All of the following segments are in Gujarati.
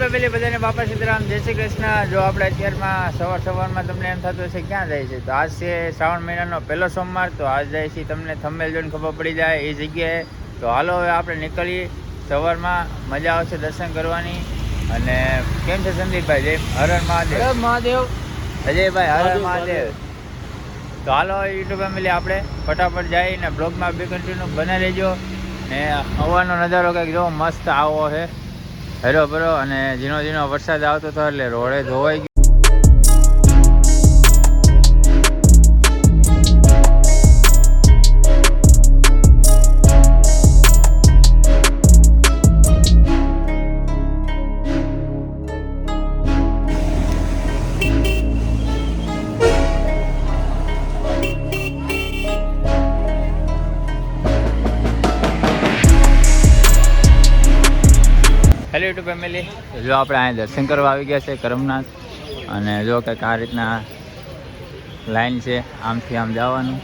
ફેમિલી બધાને બાપા સીતારામ, જય શ્રી કૃષ્ણ. જો આપણે અત્યારમાં સવારમાં તમને એમ થતું હશે ક્યાં જાય છે, તો આજ છે શ્રાવણ મહિનાનો પહેલો સોમવાર. તો આજ જાય છે તમને થંબનેલ જોઈને ખબર પડી જાય એ જગ્યાએ. તો હાલો હવે આપણે નીકળીએ. સવારમાં મજા આવશે દર્શન કરવાની. અને કેમ છે સંદીપભાઈ? જય હર હર મહાદેવ. હર મહાદેવ. અજયભાઈ હર હર મહાદેવ. તો હાલો યુટ્યુબ ફેમિલી આપણે ફટાફટ જઈને બ્લોગમાં બી કન્ટિન્યુ બને રહેજો. ને હવાનો નજારો કંઈક જો મસ્ત આવો છે, હેરો ભરો. અને ઝીણો ઝીણો વરસાદ આવતો હતો એટલે રોડે ધોવાઈ ગયો. હેલો યુટ્યુબ ફેમિલી, જો આપણે અહીંયા દર્શન કરવા આવી ગયા છે કરમનાથ. અને જો કંઈક આ રીતના લાઈન છે, આમથી આમ જવાનું.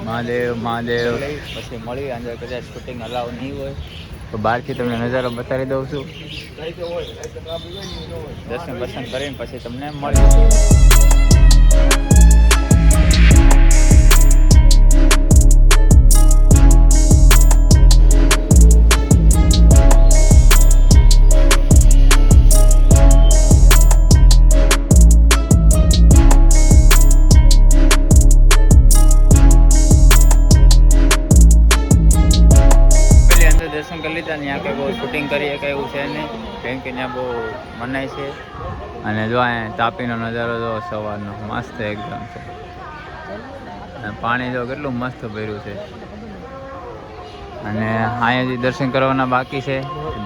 મહાદેવ મહાદેવ. પછી મળી અંદર કદાચ શૂટિંગ અલાવ નહીં હોય તો બહારથી તમને નજારો બતાવી દઉં છું. દર્શન બર્શન કરીને પછી તમને મળી. દર્શન કરી લીધા. ત્યાં કંઈ બહુ શૂટિંગ કરીએ કંઈ એવું છે નહીં, કેમ કે ત્યાં બહુ મનાય છે. અને જો અહીંયા તાપીનો નજારો જો સવારનો મસ્ત એકદમ છે. અને પાણી જો કેટલું મસ્ત ભર્યું છે. અને અહીંયાથી દર્શન કરવાના બાકી છે,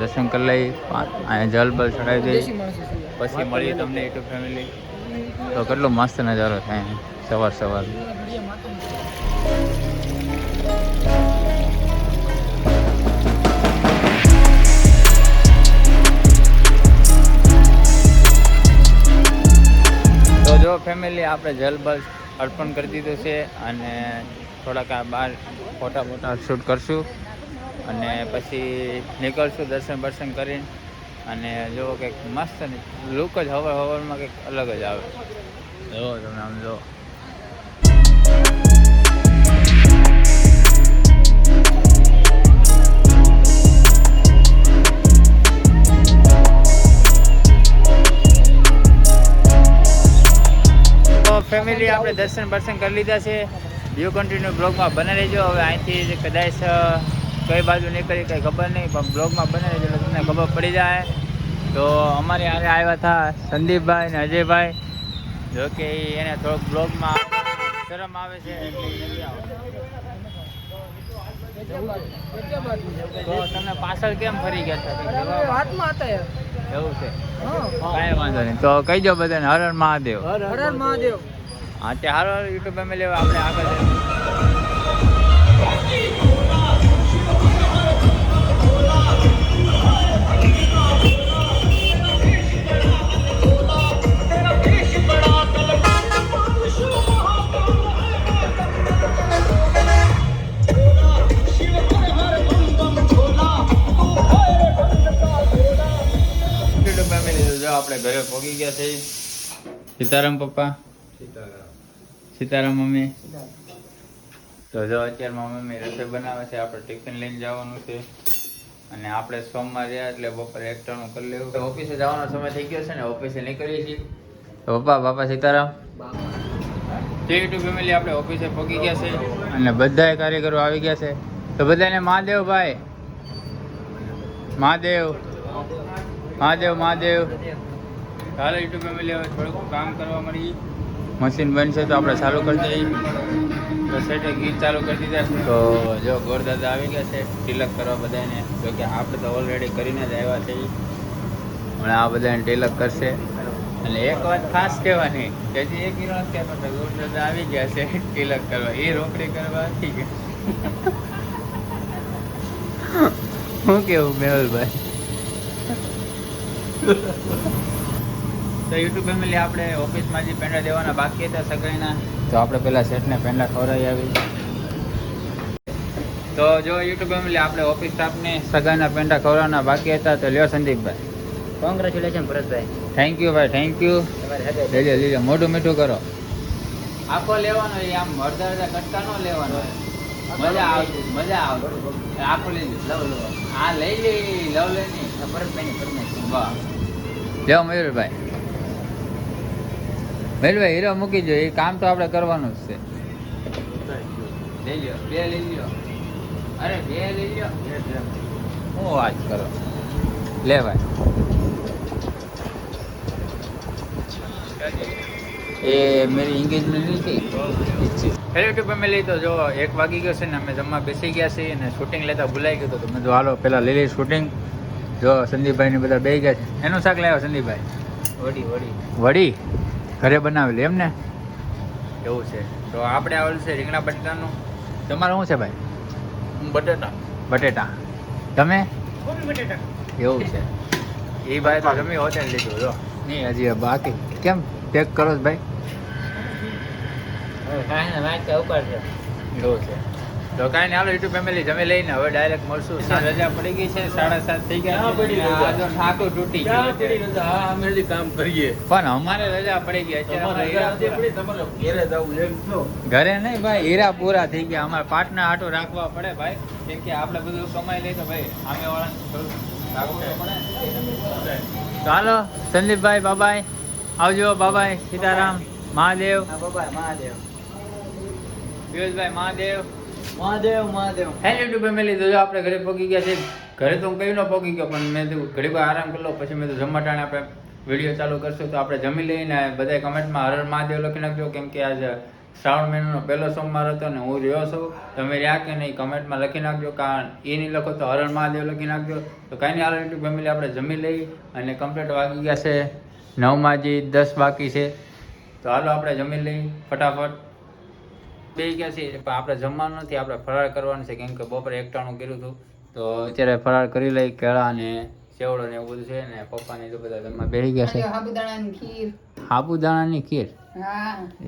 દર્શન કરી લઈ. અહીંયા જલ બલ ચડાવી દઈ પછી મળીએ તમને યુટ્યુબ ફેમિલી. તો કેટલો મસ્ત નજારો થાય સવાર. તો જો ફેમિલી આપણે જલબલ અર્પણ કરી દીધું છે. અને થોડાક આ બહાર ફોટા શૂટ કરશું અને પછી નીકળશું દર્શન બર્શન કરીને. અને જો કંઈક મસ્ત લુક જ હવારમાં કંઈક અલગ જ આવે. જો તમે આમ જો. ફેમિલી આપણે દર્શન બર્શન કરી લીધા છે. વ્યૂ કન્ટિન્યુ બ્લોગમાં બને રહેજો. હવે અહીંથી કદાચ કઈ બાજુ નીકળી કંઈ ખબર નહીં, પણ બ્લોગમાં બને રહેજો એટલે તમને ખબર પડી જાય. તો અમારી હારે આવ્યા હતા સંદીપભાઈ ને અજયભાઈ. જો કે એને થોડોક બ્લોગમાં શરમ આવે છે એટલે નથી આવતો. તો તમે પાછળ કેમ ફરી ગયા હતા? એવું છે, કાંઈ વાંધો નહીં. તો કહી દો બધાને હર હર મહાદેવ. હર હર મહાદેવ. હા તે હારો યુટ્યુબ ફેમિલી આપણે આગળ આપણે ઘરે પહોંચી ગયા છે. સીતારામ પપ્પા, સીતારામ મમ્મી. તો જો અત્યારમાં મમ્મી રસોઈ બનાવે છે, આપણે ટિફિન લઈને જવાનું છે. અને આપણે સોમવાર રહ્યા એટલે બપોરે એકટાણું કરી લેવું. ઓફિસે જવાનો સમય થઈ ગયો છે ને, ઓફિસે નીકળીએ છીએ. તો પપ્પા બાપા સીતારામ. યુટ્યુબ ફેમિલી આપણે ઓફિસે પહોંચી ગયા છે અને બધા કારીગરો આવી ગયા છે. તો બધાને મહાદેવ ભાઈ, મહાદેવ મહાદેવ મહાદેવ. હાલો યુટ્યુબ ફેમિલી હવે થોડુંક કામ કરવા મળી. મશીન બનશે તો આપણે ચાલુ કરી દઈએ. તો સેટે ગીત ચાલુ કરી દીધા છે. તો જો ગોરદાદા આવી ગયા છે તિલક કરવા બધાને. જો કે આપણે તો ઓલરેડી કરીને જ આવ્યા છે. પણ આ બધાને તિલક કરશે. અને એક વાત ખાસ કહેવાની કે હજી એક વાત કહેવા, ગોરદાદા આવી ગયા છે તિલક કરવા. એ રોકડી કરવા હતી કે શું કેવું મેહુલભાઈ? તો યુટ્યુબ ફેમિલી આપણે ઓફિસમાં જે પેંડા દેવાના બાકી હતા સગાઈના, તો આપણે પેલા સેટને પેંડા ખવડાવી આવી. તો જો યુટ્યુબ ફેમિલી આપણે ઓફિસ સ્ટાફને સગાના પેંડા ખવડાવવાના બાકી હતા. તો લ્યો સંદીપભાઈ, કોંગ્રેચ્યુલેશન ભરતભાઈ. થેન્ક યુ ભાઈ, થેન્ક યુ. લેજો લેજો, મોઢું મીઠું કરો. આખો લેવાનો, એ આમ અડધા અડધા કટકા નો લેવાનો, મજા આવશે, મજા આવશે. આખો લેજો. હા લઈ લઈ, લવ લેની ભરતભાઈ. વાહ, લ્યો મયુરભાઈ. મયુરભાઈ હીરો મૂકી દો, એ કામ તો આપણે કરવાનું જ છે. લઈ લ્યો, બે લઈ લ્યો. અરે બે લઈ લ્યો. હું વાત કરો, લે ભાઈ. એ મેરી એંગેજમેન્ટ નહીં થઈ. હેલો યુટ્યુબ ફેમિલી, તો જો 1 વાગી ગયો છે ને અમે જમવા બેસી ગયા છીએ અને શૂટિંગ લેતા ભૂલાઈ ગયું તો મેં જો હાલો પેલા લઈ લઈ શૂટિંગ. જો સંદીપભાઈ ને બધા બેસી ગયા છે. એનું શાક લાવ્યો સંદીપભાઈ? વડી ઘરે બનાવેલી એમ ને? એવું છે. તો આપણે આવેલું છે રીંગણા બટેટાનું. તમારું શું છે ભાઈ? બટેટા. તમે? એવું છે. એ ભાઈ તો જમી હોતે લીધું જો. નહીં હજી બાકી. કેમ પેક કરો છો ભાઈ? એવું છે. તો કાંઈ નહીં, હાલો યુટ્યુબ ફેમિલી જમી લઈને હવે ડાયરેક્ટ મળશું. રજા પડી ગઈ છે, 7:30 થઈ ગયા. ઠાકુર તૂટી ગયું કામ કરીએ પણ અમારે રજા પડી ગઈ. ઘરે નહીં ભાઈ, હીરા પૂરા થઈ ગયા. અમારે પાટના આટો રાખવા પડે ભાઈ, કેમ કે આપણે બધું કમાઈ લઈએ તો ભાઈ સામે વાળાને રાખવું પડે. તો હાલો સંદીપભાઈ, બાબાય, આવજો. બાબાય, સીતારામ, મહાદેવ. પિયુષભાઈ, મહાદેવ. હેલો યુટ્યુબ ફેમિલી, તો જો આપણે ઘરે પહોંચી ગયા છે. ઘરે તો હું કઈ ન પહોંચી ગયો, પણ મેં તો ઘડી વાર આરામ કરી લો. પછી મેં તો જમવા ટાણે આપણે વિડીયો ચાલુ કરશું. તો આપણે જમી લઈને બધા કમેન્ટમાં હર હર મહાદેવ લખી નાખજો, કેમ કે આજે શ્રાવણ મહિનાનો પહેલો સોમવાર હતો ને હું રહ્યો છું. તમે રહ્યા કે નહીં કમેન્ટમાં લખી નાખજો, કારણ એ નહીં લખો તો હર હર મહાદેવ લખી નાખજો. તો કાંઈ નહીં, હાલો યુટ્યુબ ફેમિલી આપણે જમી લઈ અને કમ્પ્લીટ વાગી ગયા છે 9 10 બાકી છે. તો હાલો આપણે જમી લઈ ફટાફટ. બે ગયા છે પણ આપણે જમવાનું નથી, આપણે ફરાળ કરવાનું છે, કેમ કે બપોરે 1 ટાણું કર્યું હતું. તો અત્યારે ફરાળ કરી લઈ, કેળા ને સેવડો ને એવું બધું છે ને પપ્પાને તો બધા જમવા બેસી ગયા છે. સાબુદાણાની ખીર.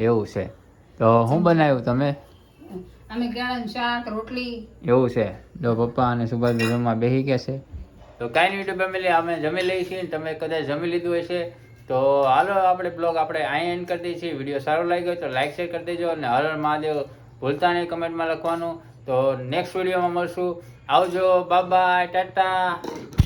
એવું છે. તો શું બનાવ્યું તમે? રોટલી. એવું છે. તો પપ્પા અને સુભાષ જમવા બેસી ગયા છે. તો કાંઈ નહીં યુટ્યુબ ફેમિલી, અમે જમી લઈએ છીએ. તમે કદાચ જમી લીધું હશે તો હાલો આપણે બ્લોગ આપણે અહીં એન્ડ કરી દઈએ છીએ. વિડીયો સારો લાગ્યો તો લાઈક શેર કરી દેજો અને હર હર મહાદેવ ભૂલતા નહીં કમેન્ટમાં લખવાનું. તો નેક્સ્ટ વિડીયોમાં મળશું. આવજો, બાય બાય, ટાટા.